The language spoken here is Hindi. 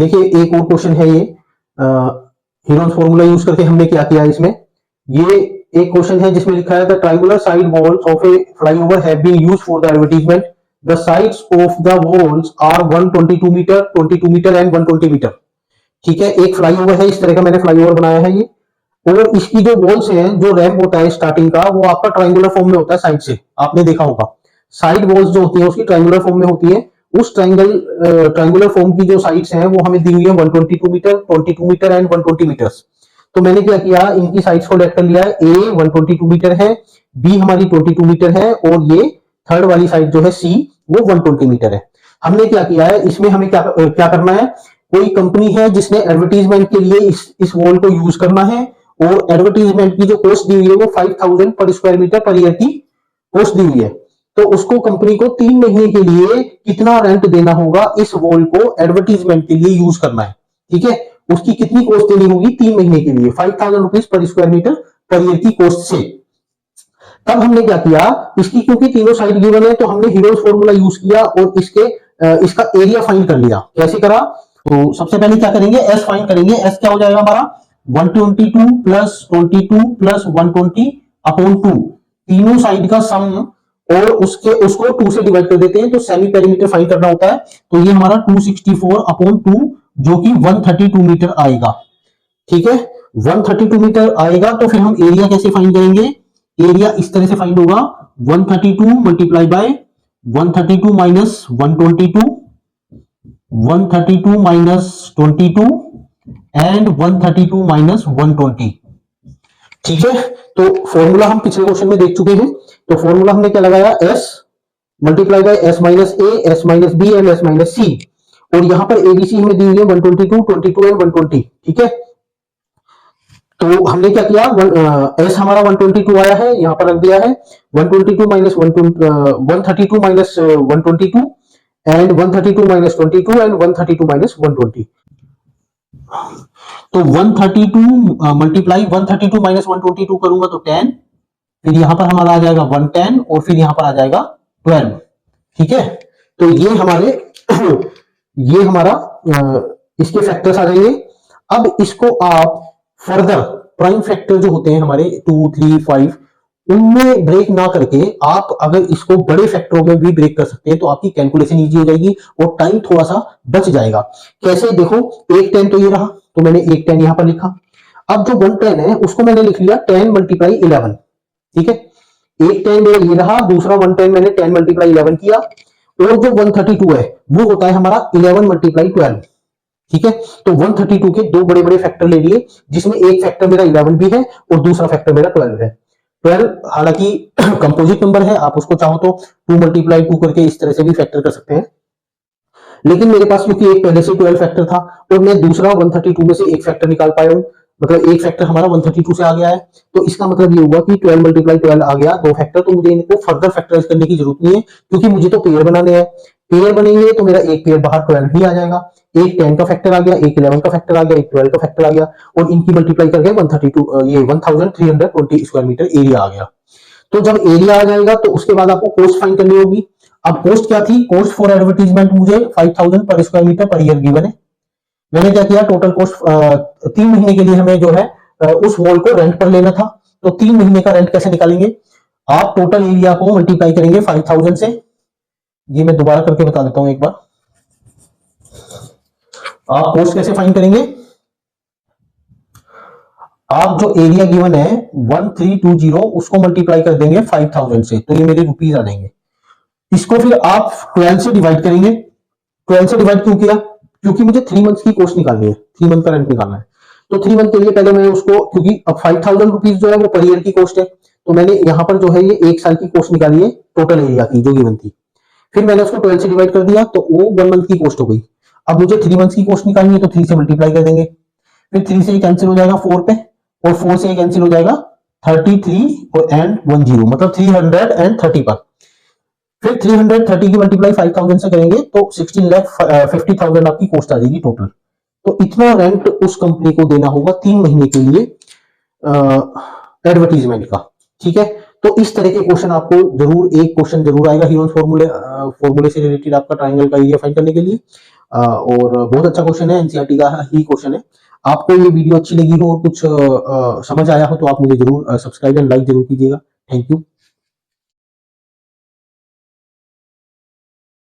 देखिए एक और क्वेश्चन है ये, हीरोन्स फॉर्मूला यूज करके हमने क्या किया है इसमें। ये एक क्वेश्चन है जिसमें लिखा है the triangular side walls of a flyover have been used for the advertisement. The sides of the walls are 122 metre, 22 metre and 120 metre. ठीक है, एक फ्लाईओवर है, इस तरह का मैंने फ्लाईओवर बनाया है ये, और इसकी जो वॉल्स हैं, जो रैंप होता है स्टार्टिंग का, वो आपका ट्रायंगुलर फॉर्म में होता है साइड से, आपने देखा होगा। साइड वॉल्स जो होती है उसकी ट्रायंगुलर फॉर्म में होती है। उस ट्रायंगुलर फॉर्म की जो साइड्स हैं वो हमें दी हुई है 122 मीटर, 22 मीटर एंड 120 मीटर्स। तो मैंने क्या किया, इनकी साइड्स को लेट कर लिया है। ए 122 मीटर है, बी हमारी 22 मीटर है, और ये थर्ड वाली साइड जो है सी, वो 120 मीटर है। हमने क्या किया है, इसमें हमें क्या करना है, कोई कंपनी है जिसने एडवर्टीजमेंट के लिए इस वॉल को यूज करना है, और एडवर्टीजमेंट की जो कॉस्ट दी हुई है वो 5000 per square metre per year की कॉस्ट दी हुई है। तो उसको कंपनी को 3 महीने के लिए कितना रेंट देना होगा, इस वॉल को एडवर्टीजमेंट के लिए यूज करना है। ठीक है, उसकी कितनी कॉस्ट देनी होगी 3 महीने के लिए, 5000 rupees per square metre per year की कॉस्ट से। तब हमने क्या किया, इसकी क्योंकि तीनों साइड गिवन है तो हमने हीरोज फॉर्मूला यूज किया और इसका एरिया फाइंड कर लिया। कैसे करा, तो सबसे पहले क्या करेंगे, एस फाइंड करेंगे। एस क्या हो जाएगा हमारा 122 प्लस 22 प्लस 120 अपॉन 2, तीनों साइड का सम, और उसको 2 से डिवाइड कर देते हैं, तो सेमी पेरीमीटर फाइंड करना होता है। तो ये हमारा 264 अपॉन 2 जो कि 132 मीटर आएगा। ठीक है, 132 मीटर आएगा। तो फिर हम एरिया कैसे फाइंड करेंगे, एरिया इस तरह से फाइंड होगा, 132 multiply by 132 minus 122, 132 minus 22 and 132 minus 120। ठीक है, तो फॉर्मूला हम पिछले क्वेश्चन में देख चुके हैं। तो फॉर्मूला हमने क्या लगाया, S multiply by S minus A, S minus B and S minus C, और यहां पर एबीसी हमें दी हुई है 122, 22 एंड 120। ठीक है, तो हमने क्या किया, एस हमारा 122 आया है, यहां पर रख दिया है 122 minus 132 minus 122 and 132 minus 22 and 132 minus 120। तो 132 मल्टीप्लाई 132 माइनस 122 करूंगा तो 10, फिर यहां पर हमारा आ जाएगा 110, और फिर यहां पर आ जाएगा 12। ठीक है, तो ये हमारा इसके फैक्टर्स आ जाएंगे। अब इसको आप फर्दर प्राइम फैक्टर जो होते हैं हमारे 2, 3, 5, उनमें ब्रेक ना करके आप अगर इसको बड़े फैक्टरों में भी ब्रेक कर सकते हैं तो आपकी कैलकुलेशन इजी हो जाएगी और टाइम थोड़ा सा बच जाएगा। कैसे, देखो एक 10 तो ये रहा, तो मैंने एक 10 यहां पर लिखा। अब जो 110 है उसको मैंने लिख लिया 10 मल्टीप्लाई 11। ठीक है, एक 10 मेरा ये रहा, दूसरा 110 मैंने 10 मल्टीप्लाई 11 किया, और जो 132 है वो होता है हमारा 11 मल्टीप्लाई 12। ठीक है, तो 132 के दो बड़े बड़े फैक्टर ले लिए, जिसमें एक फैक्टर मेरा 11 भी है और दूसरा फैक्टर मेरा 12 है। 12 हालांकि कंपोजिट नंबर है, आप उसको चाहो तो 2 मल्टीप्लाई 2 करके इस तरह से भी फैक्टर कर सकते हैं, लेकिन मेरे पास क्योंकि एक पहले से 12 फैक्टर था और मैं दूसरा 132 में से एक फैक्टर निकाल पाया हूं, मतलब एक फैक्टर हमारा 132 से आ गया है, तो इसका मतलब ये हुआ कि 12 मल्टीप्लाई 12 आ गया, दो फैक्टर। तो मुझे इनको फर्दर फैक्टराइज करने की जरूरत नहीं है, क्योंकि मुझे तो पेयर बनाने हैं। पेयर बनेंगे तो मेरा एक पेयर बाहर 12 भी आ जाएगा, एक 10 का फैक्टर आ गया, एक 11 का फैक्टर आ गया, एक 12 का फैक्टर आ गया, और इनकी मल्टीप्लाई करके 132 ये 1320 स्क्वायर मीटर एरिया आ गया। तो जब एरिया आ जाएगा तो उसके बाद आपको कॉस्ट फाइंड करनी होगी। अब कॉस्ट क्या थी, कॉस्ट फॉर एडवर्टीजमेंट मुझे 5000 per square metre per year given है। मैंने क्या किया, टोटल कॉस्ट 3 महीने के लिए हमें जो है उस वॉल को रेंट पर लेना था। तो 3 महीने का रेंट कैसे निकालेंगे, आप टोटल एरिया को मल्टीप्लाई करेंगे 5000 से। ये मैं दोबारा करके बता देता हूं एक बार। आप कॉस्ट कैसे फाइंड करेंगे, आप जो एरिया गिवन है 1320 उसको मल्टीप्लाई कर देंगे 5000 से, तो ये मेरे रुपीज आ जाएंगे। इसको फिर आप 12 से डिवाइड करेंगे। 12 से डिवाइड क्यों किया, क्योंकि मुझे 3 मंथ की कॉस्ट निकालनी है, 3 मंथ का रेंट निकालना है। तो 3 मंथ के लिए पहले मैं उसको, क्योंकि अब 5000 रुपीज जो है वो पर ईयर की कॉस्ट है, तो मैंने यहां पर जो है ये 1 साल की कॉस्ट निकाली है टोटल एरिया की जो गिवन थी। फिर मैंने उसको 12 से डिवाइड कर दिया तो वो 1 मंथ की कॉस्ट हो गई। अब मुझे 3 मंथ की कॉस्ट निकालनी है तो 3 से मल्टीप्लाई कर देंगे, फिर 3 से कैंसिल हो जाएगा 4 पे, और 4 से कैंसिल हो जाएगा 33 और एंड 10, मतलब 330 पर। फिर 330 की मल्टीप्लाई 5000 से करेंगे तो 16,50,000 आपकी कॉस्ट आ जाएगी टोटल। तो इतना रेंट उस कंपनी को देना होगा 3 महीने के लिए एडवर्टीजमेंट का। ठीक है, तो इस तरह के क्वेश्चन आपको जरूर, एक क्वेश्चन जरूर आएगा हीरोज फॉर्मूले से रिलेटेड आपका ट्रायंगल का एरिया फाइंड करने के लिए। और बहुत अच्छा क्वेश्चन है, एनसीईआरटी का ही क्वेश्चन है। आपको ये वीडियो अच्छी लगी हो और कुछ समझ आया हो तो आप मुझे जरूर सब्सक्राइब एंड लाइक जरूर कीजिएगा। Thank you.